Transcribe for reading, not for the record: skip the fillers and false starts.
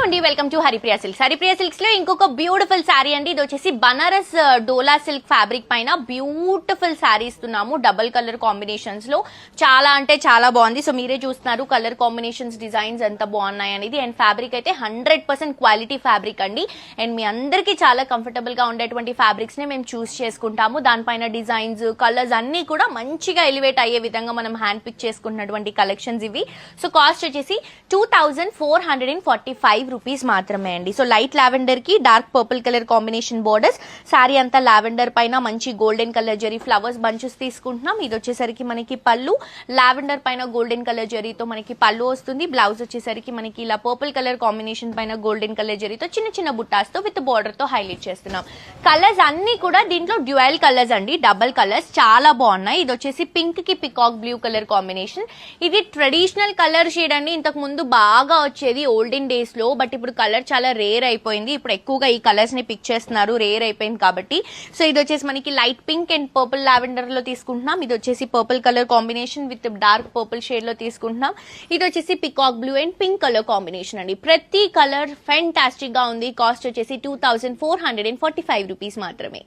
అండి, welcome to Haripriya silks. Haripriya silks లో ఇంకొక బ్యూటిఫుల్ శారీ అండి. ఇది వచ్చేసి బనారస్ డోలా సిల్క్ ఫ్యాబ్రిక్ పైన బ్యూటిఫుల్ శారీ ఇస్తున్నాము. డబుల్ కలర్ కాంబినేషన్స్ లో చాలా అంటే చాలా బాగుంది. సో మీరే చూస్తున్నారు కలర్ కాంబినేషన్స్, డిజైన్స్ ఎంత బాగున్నాయి అనేది. అండ్ ఫ్యాబ్రిక్ అయితే 100% క్వాలిటీ ఫ్యాబ్రిక్ అండి. అండ్ మీ అందరికీ చాలా కంఫర్టబుల్ గా ఉండేటువంటి ఫ్యాబ్రిక్స్ నే మేము చూస్ చేసుకుంటాము. దానిపైన డిజైన్స్, కలర్స్ అన్ని కూడా మంచిగా ఎలివేట్ అయ్యే విధంగా మనం హ్యాండ్ పిక్ చేసుకున్నటువంటి కలెక్షన్స్ ఇవి. సో కాస్ట్ వచ్చేసి 2445 రూపీస్ మాత్రమే అండి. సో లైట్ లావెండర్ కి dark purple colour combination borders, sari అంతా లావెండర్ పైన మంచి golden colour zari flowers bunches తీసుకుంటున్నాం. ఇది వచ్చేసరికి మనకి పళ్ళు, లావెండర్ పైన గోల్డెన్ కలర్ జరీతో మనకి పళ్ళు వస్తుంది. బ్లౌజ్ వచ్చేసరికి మనకి ఇలా పర్పుల్ కలర్ కాంబినేషన్ పైన గోల్డెన్ కలర్ జరీతో చిన్న చిన్న బుట్టాస్ తో విత్ బోర్డర్ తో హైలైట్ చేస్తున్నాం. కలర్స్ అన్ని కూడా దీంట్లో డ్యూయల్ కలర్స్ అండి, డబల్ కలర్స్ చాలా బాగున్నాయి. ఇది వచ్చేసి పింక్ కి పికాక్ బ్లూ కలర్ కాంబినేషన్. ఇది ట్రెడిషనల్ కలర్ షేడ్ అండి. ఇంతకు ముందు బాగా వచ్చేది ఓల్డెన్ డేస్ లో, బట్ ఇప్పుడు కలర్ చాలా రేర్ అయిపోయింది. ఇప్పుడు ఎక్కువగా ఈ కలర్స్ ని పిక్ చేస్తున్నారు, రేర్ అయిపోయింది కాబట్టి. సో ఇది వచ్చేసి మనకి light pink and purple lavender లో తీసుకుంటున్నాం. ఇది వచ్చేసి purple colour combination with dark purple shade లో తీసుకుంటున్నాం. ఇది వచ్చేసి peacock blue and pink colour combination అండి. ప్రతి కలర్ ఫెంటాస్టిక్ గా ఉంది. కాస్ట్ వచ్చేసి 2445 రూపీస్ మాత్రమే.